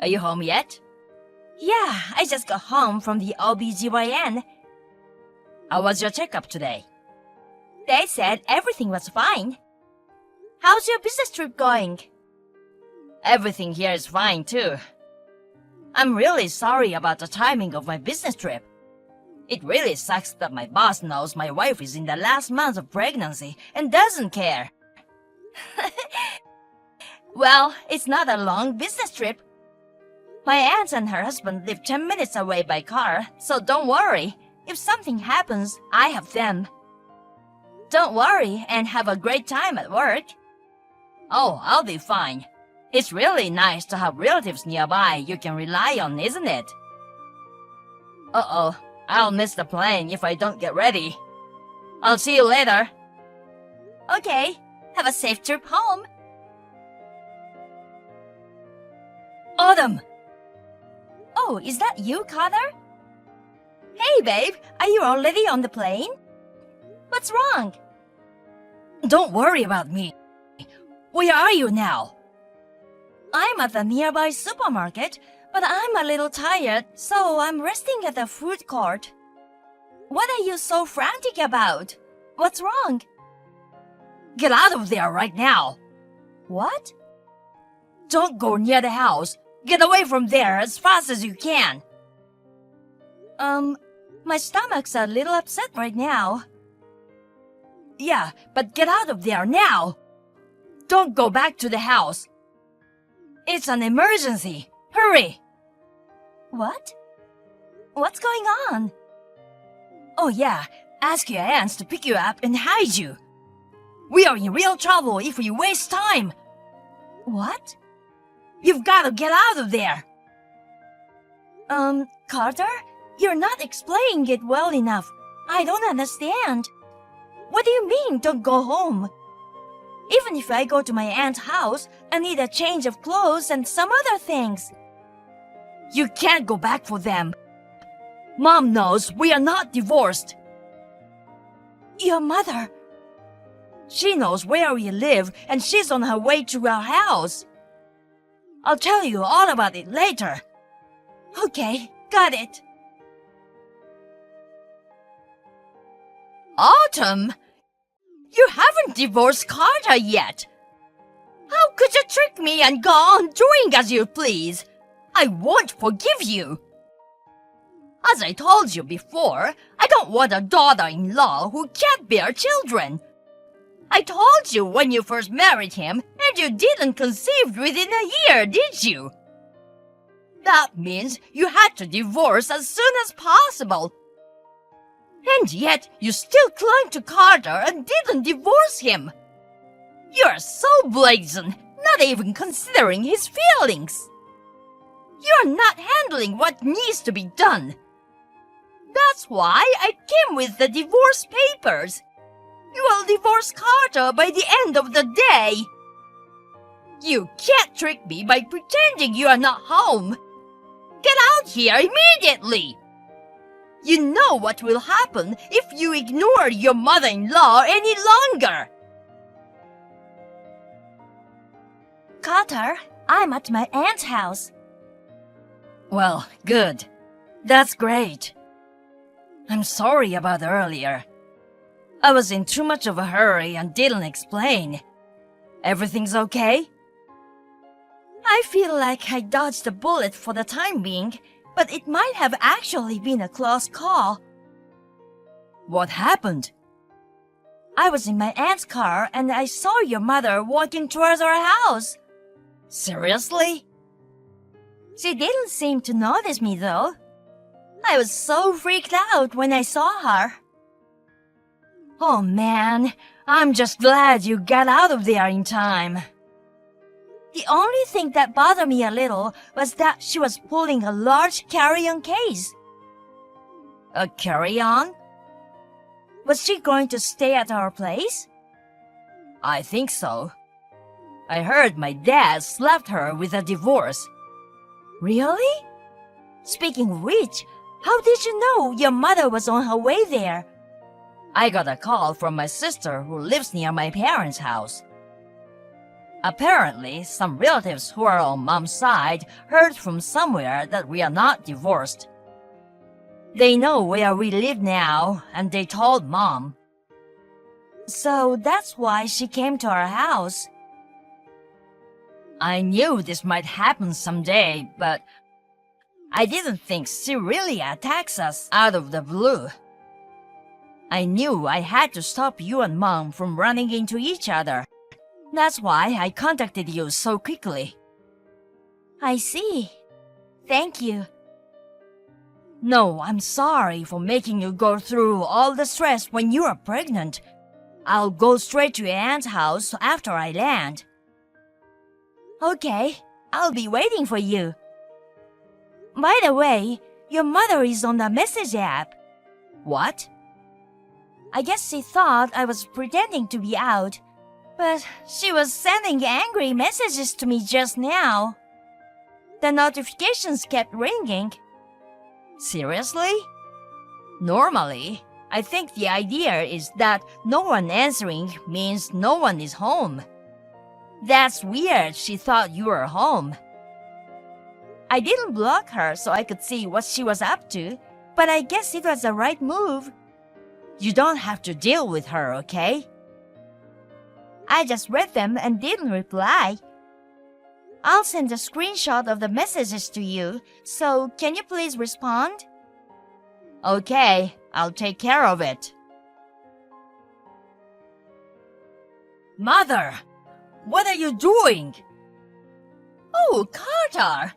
Are you home yet? Yeah, I just got home from the OBGYN. How was your checkup today? They said everything was fine. How's your business trip going? Everything here is fine too. I'm really sorry about the timing of my business trip. It really sucks that my boss knows my wife is in the last month of pregnancy and doesn't care. Well, it's not a long business trip. My aunt and her husband live 10 minutes away by car, so don't worry. If something happens, I have them. Don't worry and have a great time at work. Oh, I'll be fine. It's really nice to have relatives nearby you can rely on, isn't it? Uh-oh, I'll miss the plane if I don't get ready. I'll see you later. Okay, have a safe trip home. Autumn! Oh, is that you, Carter? Hey, babe, are you already on the plane? What's wrong? Don't worry about me. Where are you now? I'm at the nearby supermarket, but I'm a little tired, so I'm resting at the food court. What are you so frantic about? What's wrong? Get out of there right now. What? Don't go near the house. Get away from there as fast as you can. My stomach's a little upset right now. Yeah, but get out of there now. Don't go back to the house. It's an emergency. Hurry! What? What's going on? Oh yeah, ask your aunts to pick you up and hide you. We are in real trouble if we waste time. What? You've got to get out of there. Carter? You're not explaining it well enough. I don't understand. What do you mean, don't go home? Even if I go to my aunt's house, I need a change of clothes and some other things. You can't go back for them. Mom knows we are not divorced. Your mother? She knows where we live and she's on her way to our house. I'll tell you all about it later. Okay, got it. Autumn, you haven't divorced Carter yet. How could you trick me and go on doing as you please? I won't forgive you. As I told you before, I don't want a daughter-in-law who can't bear children. I told you when you first married him, and you didn't conceive within a year, did you? That means you had to divorce as soon as possible. And yet you still clung to Carter and didn't divorce him. You're so brazen, not even considering his feelings. You're not handling what needs to be done. That's why I came with the divorce papers. You will divorce Carter by the end of the day. You can't trick me by pretending you are not home. Get out here immediately. You know what will happen if you ignore your mother-in-law any longer. Carter, I'm at my aunt's house. Well, good. That's great. I'm sorry about earlier. I was in too much of a hurry and didn't explain. Everything's okay? I feel like I dodged a bullet for the time being, but it might have actually been a close call. What happened? I was in my aunt's car and I saw your mother walking towards our house. Seriously? She didn't seem to notice me though. I was so freaked out when I saw her. Oh man, I'm just glad you got out of there in time. The only thing that bothered me a little was that she was pulling a large carry-on case. A carry-on? Was she going to stay at our place? I think so. I heard my dad slapped her with a divorce. Really? Speaking of which, how did you know your mother was on her way there? I got a call from my sister who lives near my parents' house. Apparently, some relatives who are on Mom's side heard from somewhere that we are not divorced. They know where we live now, and they told Mom. So that's why she came to our house. I knew this might happen someday, but I didn't think she really attacks us out of the blue. I knew I had to stop you and Mom from running into each other. That's why I contacted you so quickly. I see. Thank you. No, I'm sorry for making you go through all the stress when you are pregnant. I'll go straight to your aunt's house after I land. Okay, I'll be waiting for you. By the way, your mother is on the message app. What? I guess she thought I was pretending to be out, but she was sending angry messages to me just now. The notifications kept ringing. Seriously? Normally, I think the idea is that no one answering means no one is home. That's weird, she thought you were home. I didn't block her so I could see what she was up to, but I guess it was the right move. You don't have to deal with her, okay? I just read them and didn't reply. I'll send a screenshot of the messages to you, so can you please respond? Okay, I'll take care of it. Mother, what are you doing? Oh, Carter!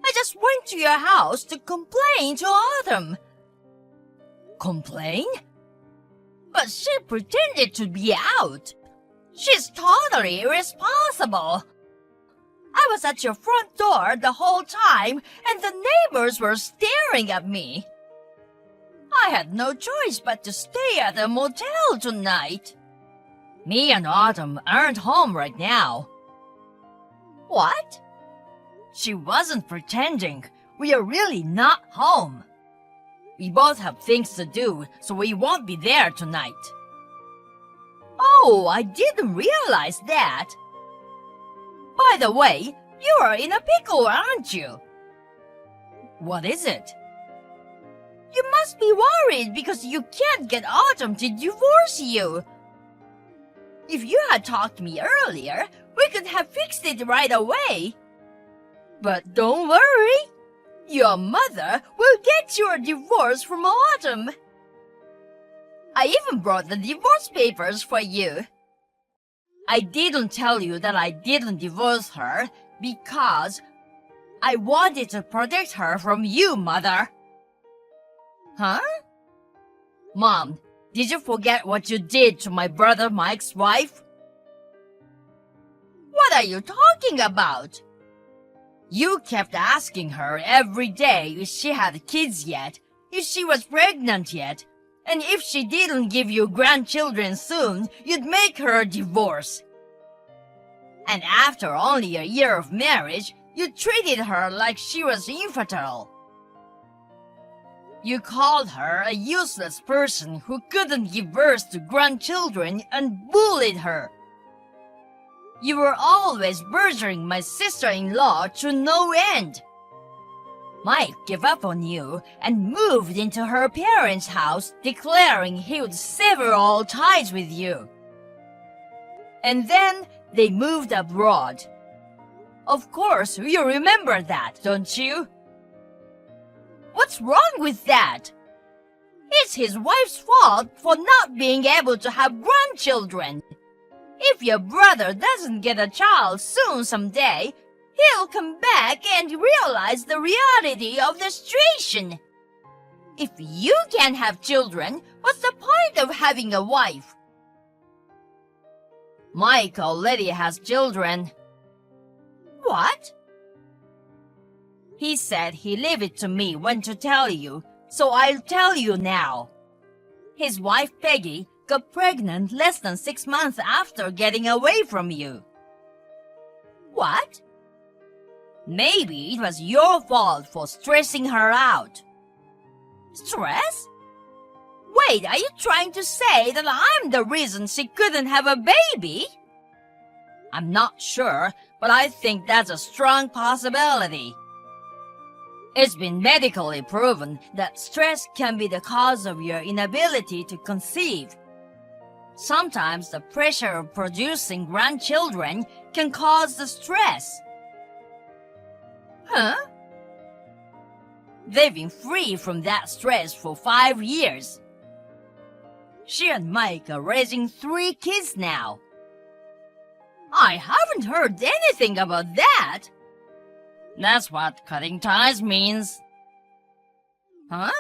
I just went to your house to complain to Autumn. Complain? But she pretended to be out. She's totally irresponsible. I was at your front door the whole time, and the neighbors were staring at me. I had no choice but to stay at a motel tonight. Me and Autumn aren't home right now. What? She wasn't pretending. We are really not home. We both have things to do, so we won't be there tonight. Oh, I didn't realize that. By the way, you are in a pickle, aren't you? What is it? You must be worried because you can't get Autumn to divorce you. If you had talked to me earlier, we could have fixed it right away. But don't worry. Your mother will get your divorce from Autumn. I even brought the divorce papers for you. I didn't tell you that I didn't divorce her because I wanted to protect her from you, Mother. Huh? Mom, did you forget what you did to my brother Mike's wife? What are you talking about? You kept asking her every day if she had kids yet, if she was pregnant yet, and if she didn't give you grandchildren soon, you'd make her divorce. And after only a year of marriage, you treated her like she was infertile. You called her a useless person who couldn't give birth to grandchildren and bullied her. You were always badgering my sister-in-law to no end. Mike gave up on you and moved into her parents' house, declaring he would sever all ties with you. And then they moved abroad. Of course, you remember that, don't you? What's wrong with that? It's his wife's fault for not being able to have grandchildren. If your brother doesn't get a child soon someday, he'll come back and realize the reality of the situation. If you can't have children, what's the point of having a wife? Mike already has children. What? He said he leave it to me when to tell you, so I'll tell you now. His wife Peggy got pregnant less than 6 months after getting away from you. What? Maybe it was your fault for stressing her out. Stress? Wait, are you trying to say that I'm the reason she couldn't have a baby? I'm not sure, but I think that's a strong possibility. It's been medically proven that stress can be the cause of your inability to conceive. Sometimes the pressure of producing grandchildren can cause the stress. Huh? They've been free from that stress for 5 years. She and Mike are raising 3 kids now. I haven't heard anything about that. That's what cutting ties means. Huh?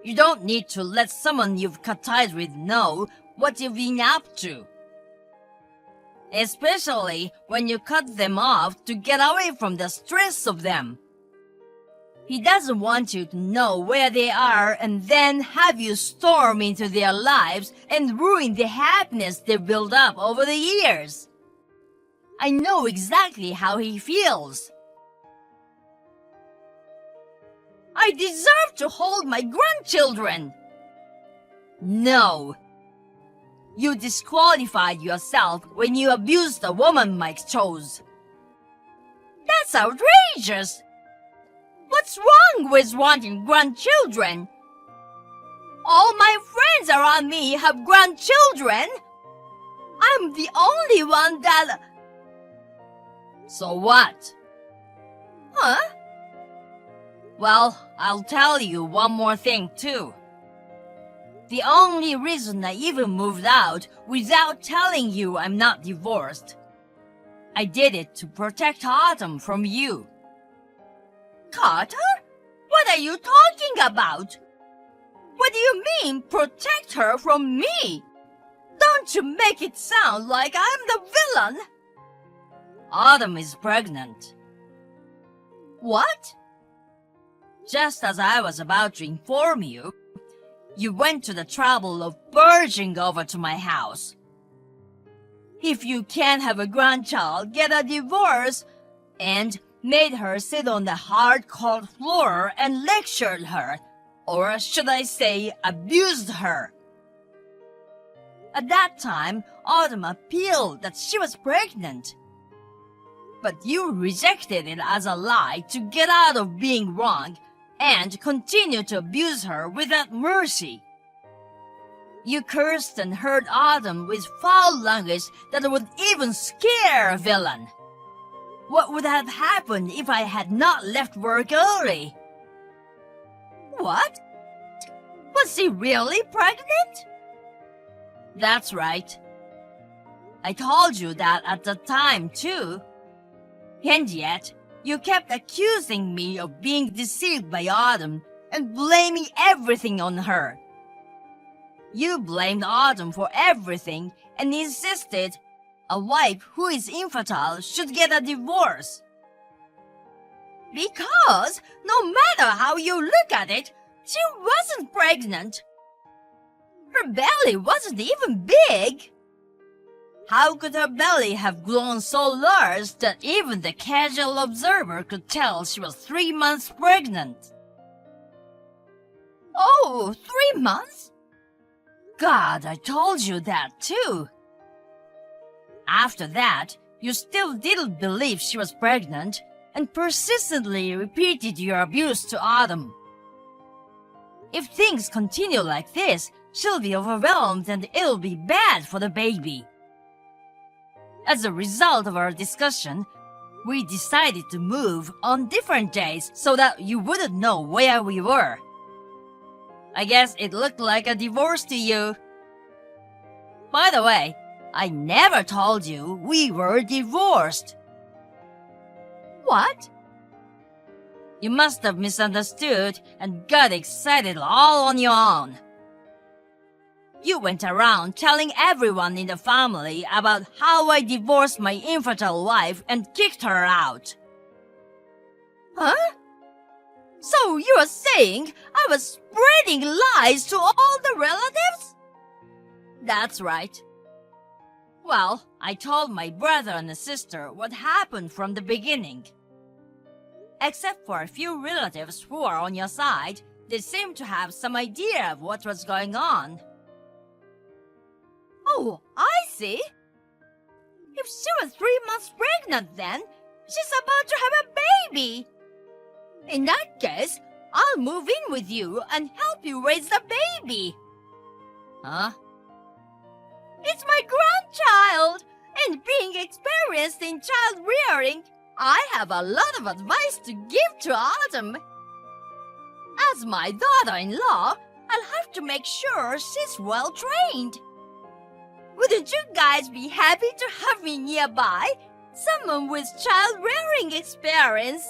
You don't need to let someone you've cut ties with know what you've been up to. Especially when you cut them off to get away from the stress of them. He doesn't want you to know where they are and then have you storm into their lives and ruin the happiness they've built up over the years. I know exactly how he feels. I deserve to hold my grandchildren. No. You disqualified yourself when you abused the woman Mike chose. That's outrageous. What's wrong with wanting grandchildren? All my friends around me have grandchildren. I'm the only one that... So what? Huh? Well, I'll tell you one more thing too. The only reason I even moved out without telling you I'm not divorced, I did it to protect Autumn from you. Carter? What are you talking about? What do you mean, protect her from me? Don't you make it sound like I'm the villain. Autumn is pregnant. What? Just as I was about to inform you, you went to the trouble of barging over to my house. If you can't have a grandchild, get a divorce, and made her sit on the hard cold floor and lectured her, or should I say abused her. At that time, Autumn appealed that she was pregnant. But you rejected it as a lie to get out of being wrong and continued to abuse her without mercy. You cursed and hurt Autumn with foul language that would even scare a villain. What would have happened if I had not left work early? What? Was she really pregnant? That's right. I told you that at the time, too. And yet, you kept accusing me of being deceived by Autumn and blaming everything on her. You blamed Autumn for everything and insisted a wife who is infertile should get a divorce. Because, no matter how you look at it, she wasn't pregnant. Her belly wasn't even big. How could her belly have grown so large that even the casual observer could tell she was 3 months pregnant? Oh, 3 months? God, I told you that too. After that, you still didn't believe she was pregnant and persistently repeated your abuse to Autumn. If things continue like this, she'll be overwhelmed and it'll be bad for the baby. As a result of our discussion, we decided to move on different days so that you wouldn't know where we were. I guess it looked like a divorce to you. By the way, I never told you we were divorced. What? You must have misunderstood and got excited all on your own. You went around telling everyone in the family about how I divorced my infertile wife and kicked her out. Huh? So you are saying I was spreading lies to all the relatives? That's right. Well, I told my brother and sister what happened from the beginning. Except for a few relatives who are on your side, they seem to have some idea of what was going on. Oh, I see. If she was 3 months pregnant then, she's about to have a baby. In that case, I'll move in with you and help you raise the baby. Huh? It's my grandchild, and being experienced in child rearing, I have a lot of advice to give to Autumn. As my daughter-in-law, I'll have to make sure she's well trained. Wouldn't you guys be happy to have me nearby? Someone with child rearing experience.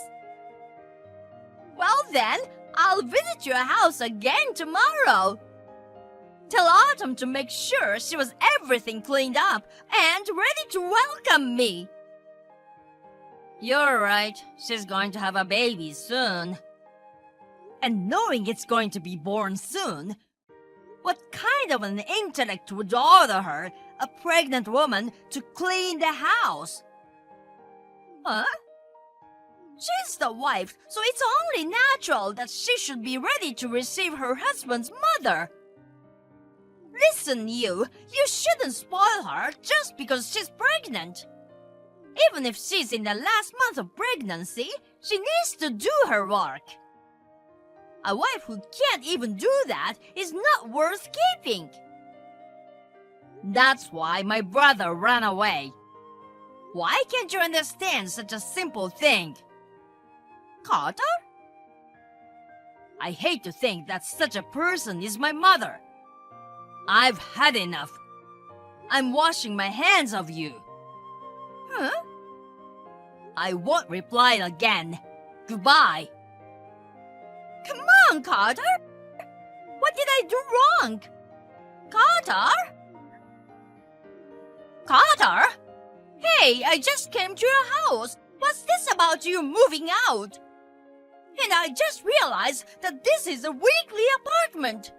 Well then, I'll visit your house again tomorrow. Tell Autumn to make sure she was everything cleaned up and ready to welcome me. You're right. She's going to have a baby soon. And knowing it's going to be born soon, what kind of an intellect would order her, a pregnant woman, to clean the house? Huh? She's the wife, so it's only natural that she should be ready to receive her husband's mother. Listen, you shouldn't spoil her just because she's pregnant. Even if she's in the last month of pregnancy, she needs to do her work. A wife who can't even do that is not worth keeping. That's why my brother ran away. Why can't you understand such a simple thing? Carter? I hate to think that such a person is my mother. I've had enough. I'm washing my hands of you. Huh? I won't reply again. Goodbye. Come on, Carter. What did I do wrong? Carter? Carter? Hey, I just came to your house. What's this about you moving out? And I just realized that this is a weekly apartment.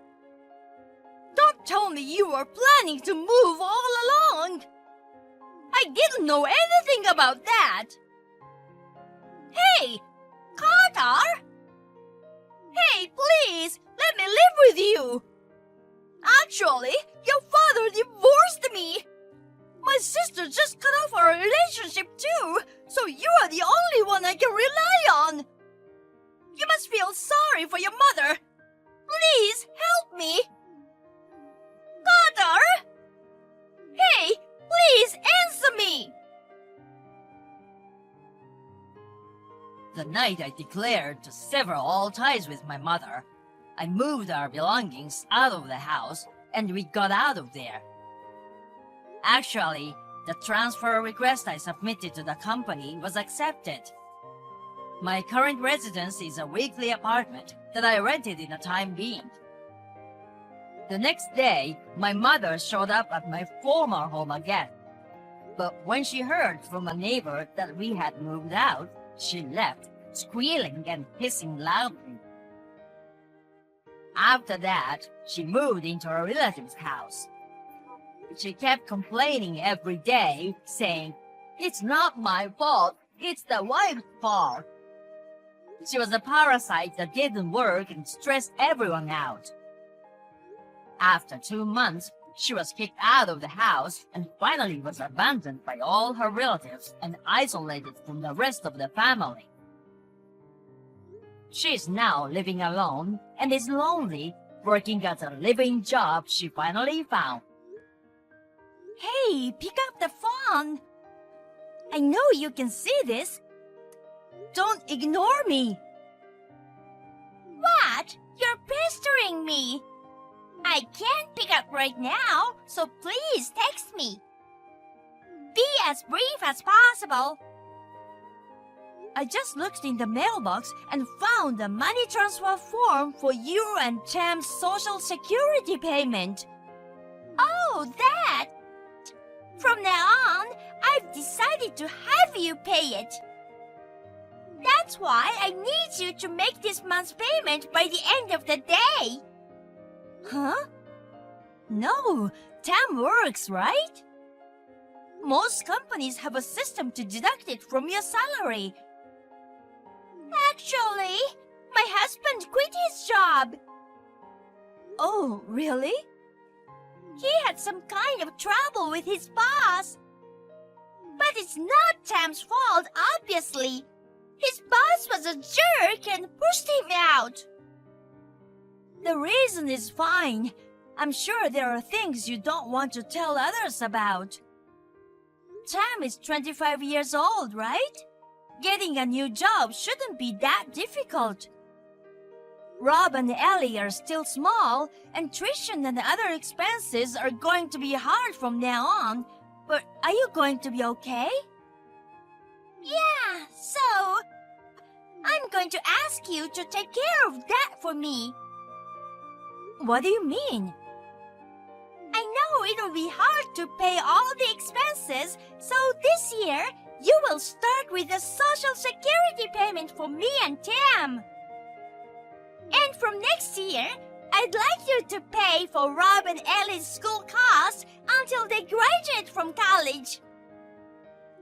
Don't tell me you were planning to move all along. I didn't know anything about that. Hey, Carter! Hey, please, let me live with you. Actually, your father divorced me. My sister just cut off our relationship too, so you are the only one I can rely on. You must feel sorry for your mother. Please help me. Carter! Hey, please answer me! The night I declared to sever all ties with my mother, I moved our belongings out of the house and we got out of there. Actually, the transfer request I submitted to the company was accepted. My current residence is a weekly apartment that I rented in the time being. The next day, my mother showed up at my former home again. But when she heard from a neighbor that we had moved out, she left, squealing and hissing loudly. After that, she moved into a relative's house. She kept complaining every day, saying, "It's not my fault, it's the wife's fault." She was a parasite that didn't work and stressed everyone out. After 2 months, she was kicked out of the house and finally was abandoned by all her relatives and isolated from the rest of the family. She is now living alone and is lonely, working at a living job she finally found. Hey, pick up the phone. I know you can see this. Don't ignore me. What? You're pestering me. I can't pick up right now, so please text me. Be as brief as possible. I just looked in the mailbox and found a money transfer form for you and Tam's social security payment. Oh, that! From now on, I've decided to have you pay it. That's why I need you to make this month's payment by the end of the day. Huh? No, Tam works, right? Most companies have a system to deduct it from your salary. Actually, my husband quit his job. Oh, really? He had some kind of trouble with his boss. But it's not Tam's fault, obviously. His boss was a jerk and pushed him out. The reason is fine. I'm sure there are things you don't want to tell others about. Tam is 25 years old, right? Getting a new job shouldn't be that difficult. Rob and Ellie are still small, and tuition and other expenses are going to be hard from now on. But are you going to be okay? Yeah, so I'm going to ask you to take care of that for me. What do you mean? I know it'll be hard to pay all the expenses, so this year you will start with a Social Security payment for me and Tam. And from next year, I'd like you to pay for Rob and Ellie's school costs until they graduate from college.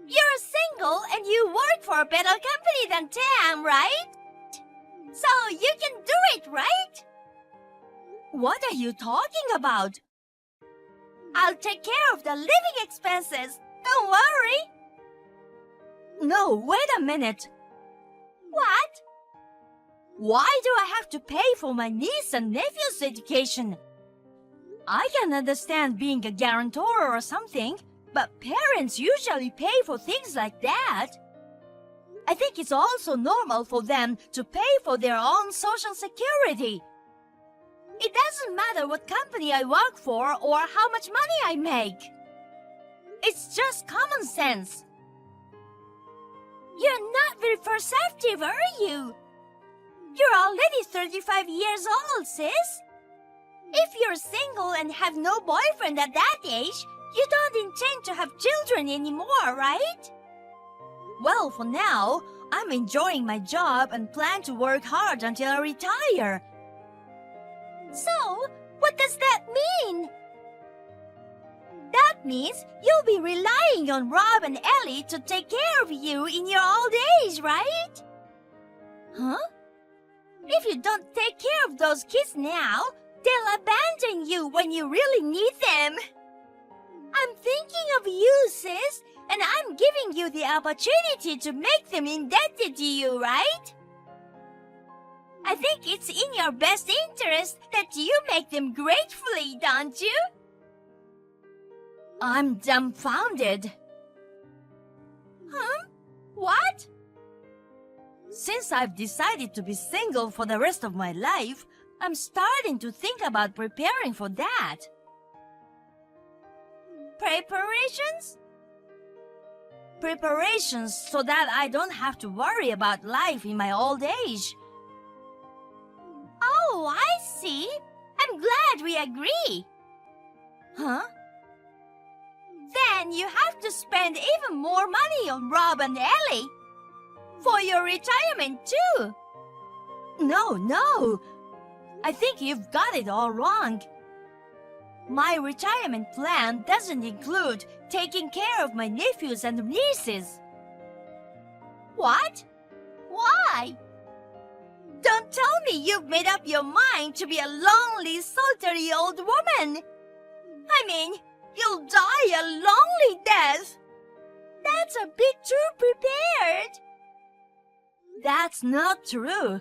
You're single and you work for a better company than Tam, right? So you can do it, right? What are you talking about? I'll take care of the living expenses. Don't worry. No, wait a minute. What? Why do I have to pay for my niece and nephew's education? I can understand being a guarantor or something, but parents usually pay for things like that. I think it's also normal for them to pay for their own Social Security. It doesn't matter what company I work for or how much money I make. It's just common sense. You're not very perceptive, are you? You're already 35 years old, sis. If you're single and have no boyfriend at that age, you don't intend to have children anymore, right? Well, for now, I'm enjoying my job and plan to work hard until I retire. So, what does that mean? That means you'll be relying on Rob and Ellie to take care of you in your old age, right? Huh? If you don't take care of those kids now, they'll abandon you when you really need them. I'm thinking of you, sis, and I'm giving you the opportunity to make them indebted to you, right? I think it's in your best interest that you make them gratefully, don't you? I'm dumbfounded. Huh? What? Since I've decided to be single for the rest of my life, I'm starting to think about preparing for that. Preparations? Preparations so that I don't have to worry about life in my old age. Oh, I see. I'm glad we agree. Huh? Then you have to spend even more money on Rob and Ellie. For your retirement, too. No. I think you've got it all wrong. My retirement plan doesn't include taking care of my nephews and nieces. What? Why? Don't tell me you've made up your mind to be a lonely, solitary old woman. I mean, you'll die a lonely death. That's a bit too prepared. That's not true.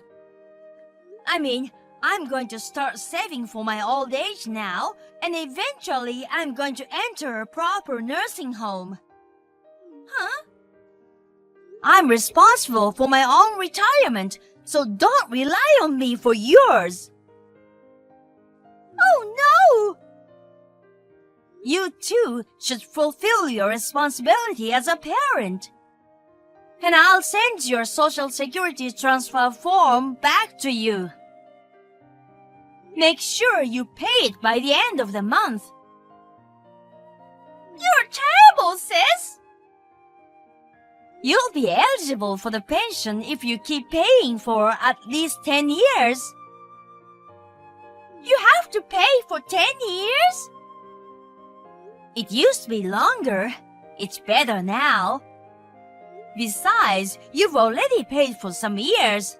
I mean, I'm going to start saving for my old age now, and eventually I'm going to enter a proper nursing home. Huh? I'm responsible for my own retirement, so don't rely on me for yours. Oh, no! You too should fulfill your responsibility as a parent. And I'll send your Social Security transfer form back to you. Make sure you pay it by the end of the month. You're terrible, sis! You'll be eligible for the pension if you keep paying for at least 10 years. You have to pay for 10 years? It used to be longer. It's better now. Besides, you've already paid for some years.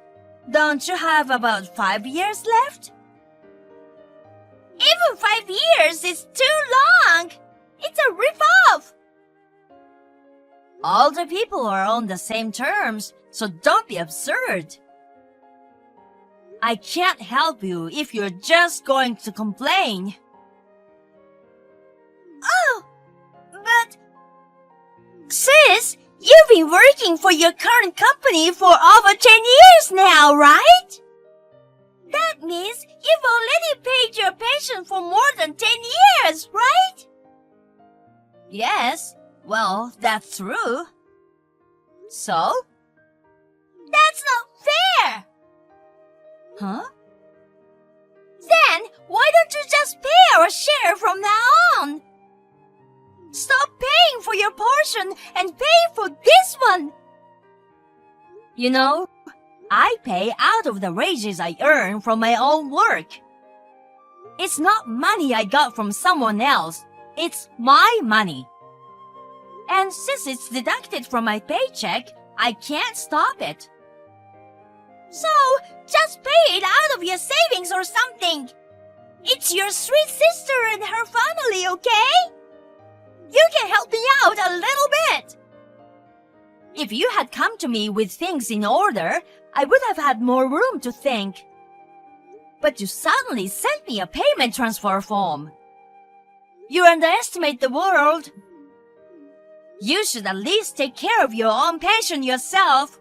Don't you have about 5 years left? Even 5 years is too long! It's a rip-off! All the people are on the same terms, so don't be absurd. I can't help you if you're just going to complain. Oh, but... Sis, you've been working for your current company for over 10 years now, right? That means you've already paid your pension for more than 10 years, right? Yes, well, that's true. So? That's not fair! Huh? Then, why don't you just pay our share from now on? Stop paying for your portion and pay for this one! You know, I pay out of the wages I earn from my own work. It's not money I got from someone else. It's my money. And since it's deducted from my paycheck, I can't stop it. So, just pay it out of your savings or something. It's your sweet sister and her family, okay? You can help me out a little bit. If you had come to me with things in order, I would have had more room to think. But you suddenly sent me a payment transfer form. You underestimate the world. You should at least take care of your own pension yourself.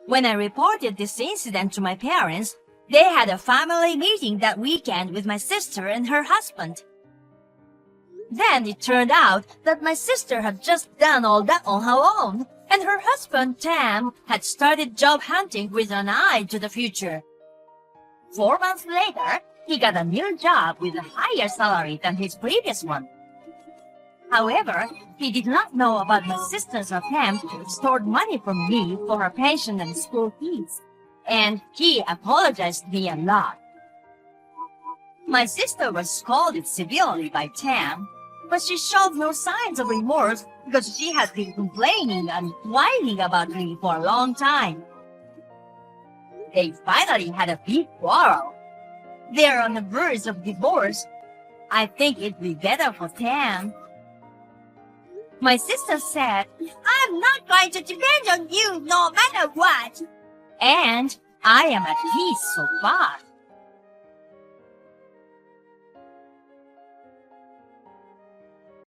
When I reported this incident to my parents, they had a family meeting that weekend with my sister and her husband. Then it turned out that my sister had just done all that on her own, and her husband, Tam, had started job hunting with an eye to the future. 4 months later, he got a new job with a higher salary than his previous one. However, he did not know about my sister's attempt to extort money from me for her pension and school fees, and he apologized to me a lot. My sister was scolded severely by Tam, but she showed no signs of remorse because she had been complaining and whining about me for a long time. They finally had a big quarrel. They're on the verge of divorce. I think it'd be better for Tam. My sister said, I'm not going to depend on you no matter what. And I am at peace so far.